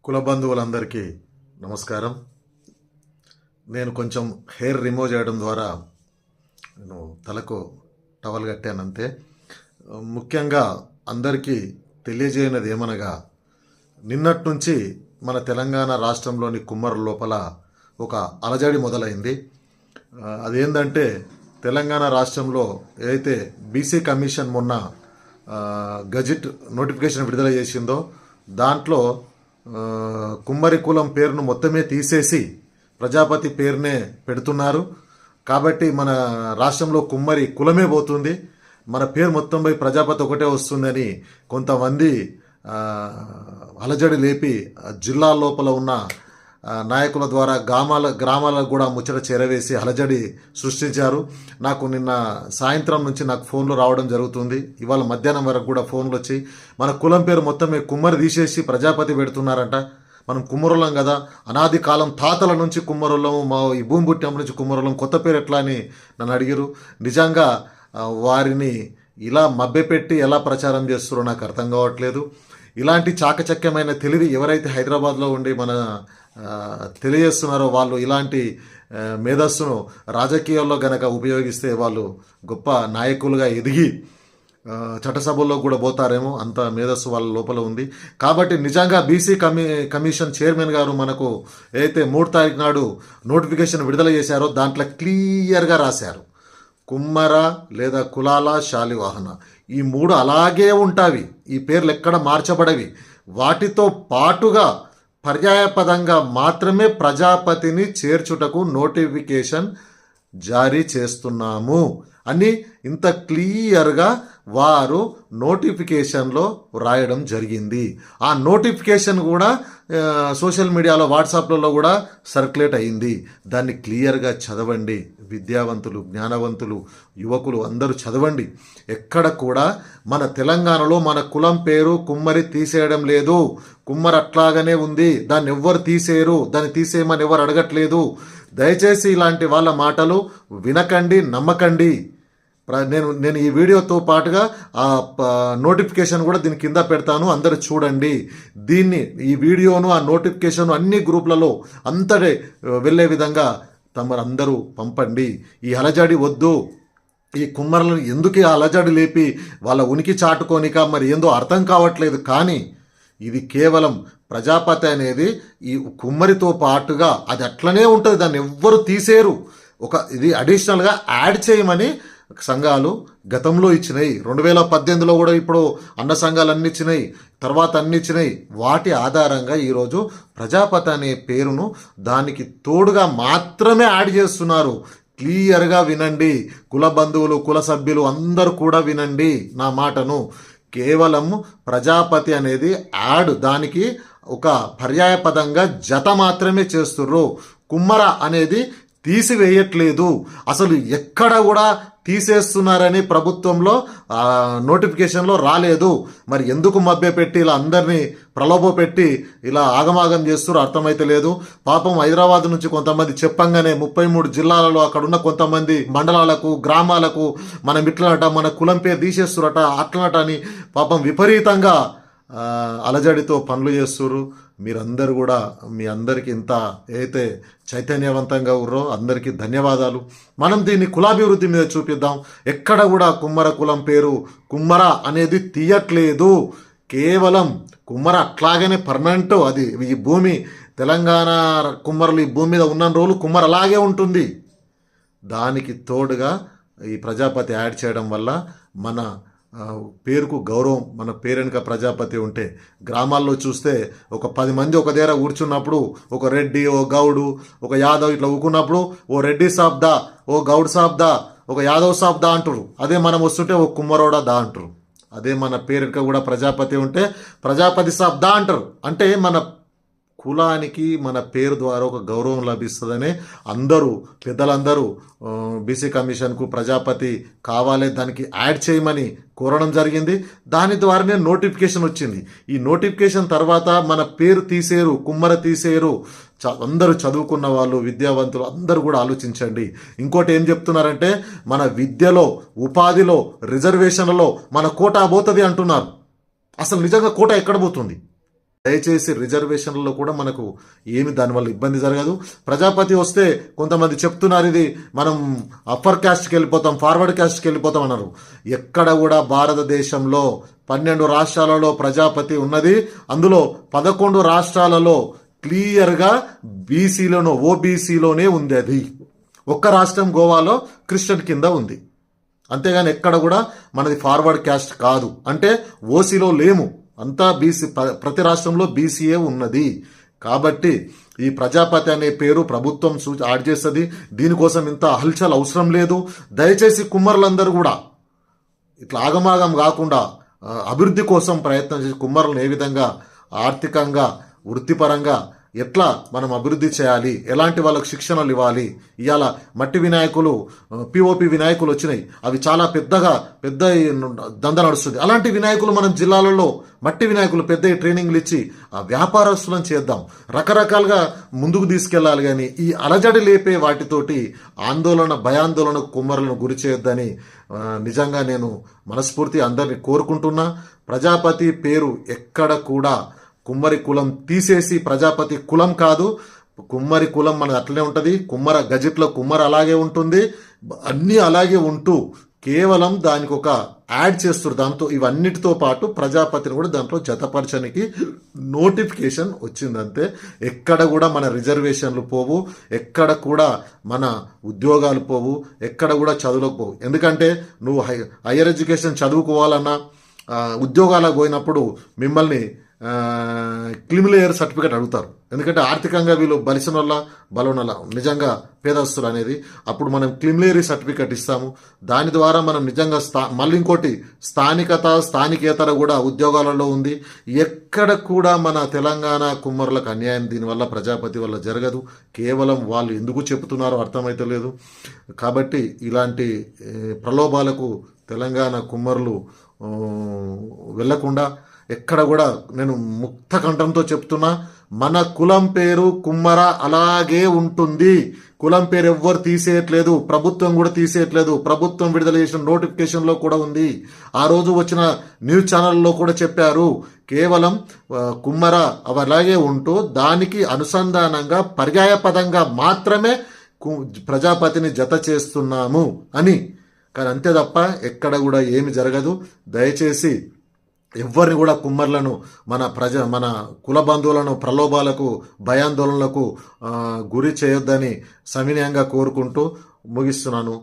కుల బంధువులందరికీ నమస్కారం. నేను కొంచెం హెయిర్ రిమూవ్ చేయడం ద్వారా నేను తలకు టవల్ కట్టానంతే. ముఖ్యంగా అందరికీ తెలియజేయనది ఏమనగా, నిన్నటి నుంచి మన తెలంగాణ రాష్ట్రంలోని కుమ్మర లోపల ఒక అలజడి మొదలైంది. అదేంటంటే, తెలంగాణ రాష్ట్రంలో ఏదైతే బీసీ కమిషన్ మొన్న గజెట్ నోటిఫికేషన్ విడుదల చేసిందో దాంట్లో కుమ్మరి కులం పేరును మొత్తమే తీసేసి ప్రజాపతి పేరునే పెడుతున్నారు. కాబట్టి మన రాష్ట్రంలో కుమ్మరి కులమే పోతుంది, మన పేరు మొత్తం పోయి ప్రజాపతి ఒకటే వస్తుందని కొంతమంది అలజడి లేపి జిల్లా లోపల ఉన్న నాయకుల ద్వారా గ్రామాలకు కూడా ముచ్చట చేరవేసి అలజడి సృష్టించారు. నాకు నిన్న సాయంత్రం నుంచి నాకు ఫోన్లు రావడం జరుగుతుంది. ఇవాళ మధ్యాహ్నం వరకు కూడా ఫోన్లు వచ్చి మన కులం పేరు మొత్తమే కుమ్మరి తీసేసి ప్రజాపతి పెడుతున్నారంట. మనం కుమ్మరులం కదా, అనాది కాలం తాతల నుంచి కుమ్మరులం, మా ఈ భూమి పుట్టినప్పటి నుంచి కుమ్మరులం, కొత్త పేరు ఎట్లా అని నన్ను అడిగారు. నిజంగా వారిని ఇలా మభ్యపెట్టి ఎలా ప్రచారం చేస్తారో నాకు అర్థం కావట్లేదు. ఇలాంటి చాకచక్యమైన తెలివి ఎవరైతే హైదరాబాద్లో ఉండి మన తెలియజేస్తున్నారో వాళ్ళు ఇలాంటి మేధస్సును రాజకీయాల్లో గనక ఉపయోగిస్తే వాళ్ళు గొప్ప నాయకులుగా ఎదిగి చట్టసభల్లో కూడా పోతారేమో, అంత మేధస్సు వాళ్ళ లోపల ఉంది. కాబట్టి నిజంగా బీసీ కమిషన్ చైర్మన్ గారు మనకు ఏదైతే 3 తారీఖు నాడు నోటిఫికేషన్ విడుదల చేశారో దాంట్లో క్లియర్గా రాశారు, కుమ్మర లేదా కులాల శాలివాహన ఈ 3 అలాగే ఉంటావి, ఈ పేర్లు ఎక్కడ మార్చబడవి. వాటితో పాటుగా పర్యాయపదంగా మాత్రమే ప్రజాపతిని చేర్చుటకు నోటిఫికేషన్ జారీ చేస్తున్నాము అని ఇంత క్లియర్గా వారు నోటిఫికేషన్లో రాయడం జరిగింది. ఆ నోటిఫికేషన్ కూడా సోషల్ మీడియాలో వాట్సాప్లలో కూడా సర్క్యులేట్ అయింది. దాన్ని క్లియర్గా చదవండి. విద్యావంతులు, జ్ఞానవంతులు, యువకులు అందరూ చదవండి. ఎక్కడ కూడా మన తెలంగాణలో మన కులం పేరు కుమ్మరి తీసేయడం లేదు. కుమ్మరి అట్లాగనే ఉంది, దాన్ని ఎవ్వరు తీసేయరు, దాన్ని తీసేయమని ఎవరు అడగట్లేదు. దయచేసి ఇలాంటి వాళ్ళ మాటలు వినకండి, నమ్మకండి. నేను ఈ వీడియోతో పాటుగా ఆ నోటిఫికేషన్ కూడా దీని కింద పెడతాను, అందరూ చూడండి. దీన్ని ఈ వీడియోను ఆ నోటిఫికేషన్ అన్ని గ్రూప్లలో అంతటే వెళ్ళే విధంగా అందరూ పంపండి. ఈ అలజడి వద్దు. ఈ కుమ్మరులను ఎందుకు ఈ అలజడి లేపి వాళ్ళ ఉనికి చాటుకోనిక మరి ఏందో అర్థం కావట్లేదు. కానీ ఇది కేవలం ప్రజాపతి అనేది ఈ కుమ్మరితో పాటుగా అది అట్లనే ఉంటుంది, దాన్ని ఎవ్వరు తీసేరు. ఇది అడిషనల్గా యాడ్ చేయమని సంఘాలు గతంలో ఇచ్చినాయి. 2018లో కూడా ఇప్పుడు అన్న సంఘాలు అన్ని ఇచ్చినాయి, తర్వాత అన్ని ఇచ్చినాయి. వాటి ఆధారంగా ఈరోజు ప్రజాపతి అనే పేరును దానికి తోడుగా మాత్రమే యాడ్ చేస్తున్నారు. క్లియర్గా వినండి కుల బంధువులు, కుల సభ్యులు అందరూ కూడా వినండి నా మాటను. కేవలం ప్రజాపతి అనేది యాడ్, దానికి ఒక పర్యాయపదంగా జత మాత్రమే చేస్తుర్రు. కుమ్మర అనేది తీసివేయట్లేదు. అసలు ఎక్కడ కూడా తీసేస్తున్నారని ప్రభుత్వంలో నోటిఫికేషన్లో రాలేదు. మరి ఎందుకు మభ్యపెట్టి ఇలా అందరినీ ప్రలోభ పెట్టి ఇలా ఆగమాగం చేస్తున్నారు అర్థమైతే లేదు. పాపం హైదరాబాద్ నుంచి కొంతమంది చెప్పంగానే 33 జిల్లాలలో అక్కడున్న కొంతమంది మండలాలకు, గ్రామాలకు మనం ఇట్లనట, మన కులం పేరు తీసేస్తురట, అట్లనట అని పాపం విపరీతంగా అలజడితో పనులు చేస్తున్నారు. మీరందరూ కూడా మీ అందరికీ ఇంత ఏదైతే చైతన్యవంతంగా ఉన్నారో అందరికీ ధన్యవాదాలు. మనం దీన్ని కులాభివృద్ధి మీద చూపిద్దాం. ఎక్కడ కూడా కుమ్మర కులం పేరు కుమ్మర అనేది తీయట్లేదు. కేవలం కుమ్మర అట్లాగనే పర్మనెంట్, అది ఈ భూమి తెలంగాణ కుమ్మరులు ఈ భూమి మీద ఉన్న రోజులు కుమ్మర అలాగే ఉంటుంది. దానికి తోడుగా ఈ ప్రజాపతి యాడ్ చేయడం వల్ల మన పేరుకు గౌరవం. మన పేరెనక ప్రజాపతి ఉంటే గ్రామాల్లో చూస్తే ఒక 10 మంది ఒక దగ్గర కూర్చున్నప్పుడు ఒక రెడ్డి, ఓ గౌడు, ఒక యాదవ్ ఇట్లా ఊకున్నప్పుడు ఓ రెడ్డి సాబ్దా, ఓ గౌడ్ సాబ్దా, ఒక యాదవ్ సాబ్దా అంటారు. అదే మనం వస్తుంటే ఓ కుమ్మరోడా దా అంటారు. అదే మన పేరెనక కూడా ప్రజాపతి ఉంటే ప్రజాపతి సాబ్దా అంటారు. అంటే మన కులానికి మన పేరు ద్వారా ఒక గౌరవం లభిస్తుందని అందరూ పెద్దలందరూ బీసీ కమిషన్కు ప్రజాపతి కావాలి, దానికి యాడ్ చేయమని కోరడం జరిగింది. దాని ద్వారానే నోటిఫికేషన్ వచ్చింది. ఈ నోటిఫికేషన్ తర్వాత మన పేరు తీసేరు, కుమ్మర తీసేరు. అందరూ చదువుకున్న వాళ్ళు, విద్యావంతులు అందరూ కూడా ఆలోచించండి. ఇంకోటి ఏం చెప్తున్నారంటే, మన విద్యలో, ఉపాధిలో, రిజర్వేషన్లలో మన కోటా పోతుంది అంటున్నారు. అసలు నిజంగా కోటా ఎక్కడ పోతుంది? దయచేసి రిజర్వేషన్లలో కూడా మనకు ఏమి దానివల్ల ఇబ్బంది జరగదు. ప్రజాపతి వస్తే కొంతమంది చెప్తున్నారు ఇది మనం అప్పర్ క్యాస్ట్కి వెళ్ళిపోతాం, ఫార్వర్డ్ క్యాస్ట్కి వెళ్ళిపోతాం అన్నారు. ఎక్కడ కూడా భారతదేశంలో 12 రాష్ట్రాలలో ప్రజాపతి ఉన్నది. అందులో 11 రాష్ట్రాలలో క్లియర్గా బీసీలోనో ఓబీసీలోనే ఉంది. అది ఒక్క రాష్ట్రం గోవాలో క్రిస్టియన్ కింద ఉంది. అంతేగాని ఎక్కడ కూడా మనది ఫార్వర్డ్ క్యాస్ట్ కాదు. అంటే ఓసీలో లేము, అంతా బీసీ, ప్రతి రాష్ట్రంలో బీసీఏ ఉన్నది. కాబట్టి ఈ ప్రజాపతి అనే పేరు ప్రభుత్వం యాడ్ చేస్తుంది. దీనికోసం ఇంత హల్చల్ అవసరం లేదు. దయచేసి కుమ్మరులందరూ కూడా ఇట్లా ఆగమాగం కాకుండా అభివృద్ధి కోసం ప్రయత్నం చేసి కుమ్మరులను ఏ విధంగా ఆర్థికంగా వృత్తిపరంగా ఎట్లా మనం అభివృద్ధి చేయాలి, ఎలాంటి వాళ్ళకు శిక్షణలు ఇవ్వాలి. ఇవాళ మట్టి వినాయకులు, పిఓపి వినాయకులు వచ్చినాయి, అవి చాలా పెద్ద దంద నడుస్తుంది. అలాంటి వినాయకులు మనం జిల్లాలలో మట్టి వినాయకులు పెద్ద ట్రైనింగ్లు ఇచ్చి ఆ వ్యాపారస్తులను చేద్దాం. రకరకాలుగా ముందుకు తీసుకెళ్లాలి. కానీ ఈ అలజడి లేపే వాటితోటి భయాందోళనకు కుమ్మరులను గురి చేయొద్దని నిజంగా నేను మనస్ఫూర్తి అందరినీ కోరుకుంటున్నా. ప్రజాపతి పేరు ఎక్కడ కూడా కుమ్మరి కులం తీసేసి ప్రజాపతి కులం కాదు, కుమ్మరి కులం మనది అట్లనే ఉంటుంది. కుమ్మర గజెట్లో కుమ్మర అలాగే ఉంటుంది, అన్నీ అలాగే ఉంటూ కేవలం దానికి ఒక యాడ్ చేస్తారు. దాంతో ఇవన్నిటితో పాటు ప్రజాపతిని కూడా దాంట్లో జతపరచడానికి నోటిఫికేషన్ వచ్చిందంతే. ఎక్కడ కూడా మన రిజర్వేషన్లు పోవు, ఎక్కడ కూడా మన ఉద్యోగాలు పోవు, ఎక్కడ కూడా చదువులకు పోవు. ఎందుకంటే నువ్వు హైయర్ ఎడ్యుకేషన్ చదువుకోవాలన్నా ఉద్యోగాలకు పోయినప్పుడు మిమ్మల్ని క్రిమిలేయర్ సర్టిఫికేట్ అడుగుతారు. ఎందుకంటే ఆర్థికంగా వీళ్ళు బలిసిన వల్ల బలవనల నిజంగా పేదస్తులు అనేది. అప్పుడు మనం క్రిమిలేయరీ సర్టిఫికేట్ ఇస్తాము. దాని ద్వారా మనం నిజంగా మళ్ళీ ఇంకోటి స్థానికేతర కూడా ఉద్యోగాలలో ఉంది. ఎక్కడ కూడా మన తెలంగాణ కుమ్మరులకు అన్యాయం దీనివల్ల ప్రజాపతి వల్ల జరగదు. కేవలం వాళ్ళు ఎందుకు చెబుతున్నారో అర్థమైతే లేదు. కాబట్టి ఇలాంటి ప్రలోభాలకు తెలంగాణ కుమ్మరులు వెళ్లకుండా ఎక్కడ కూడా నేను ముక్త కంఠంతో చెప్తున్నా, మన కులం పేరు కుమ్మర అలాగే ఉంటుంది. కులం పేరు ఎవ్వరు తీసేయట్లేదు, ప్రభుత్వం కూడా తీసేయట్లేదు. ప్రభుత్వం విడుదల చేసిన నోటిఫికేషన్లో కూడా ఉంది. ఆ రోజు వచ్చిన న్యూస్ ఛానల్లో కూడా చెప్పారు. కేవలం కుమ్మర అవి అలాగే ఉంటూ దానికి అనుసంధానంగా పర్యాయపదంగా మాత్రమే ప్రజాపతిని జత చేస్తున్నాము అని. కానీ అంతే తప్ప ఎక్కడ కూడా ఏమి జరగదు. దయచేసి ఎవరిని కూడా కుమ్మర్లను మన కుల బంధువులను ప్రలోభాలకు భయాందోళనలకు గురి చేయొద్దని సవినయంగా కోరుకుంటూ ముగిస్తున్నాను.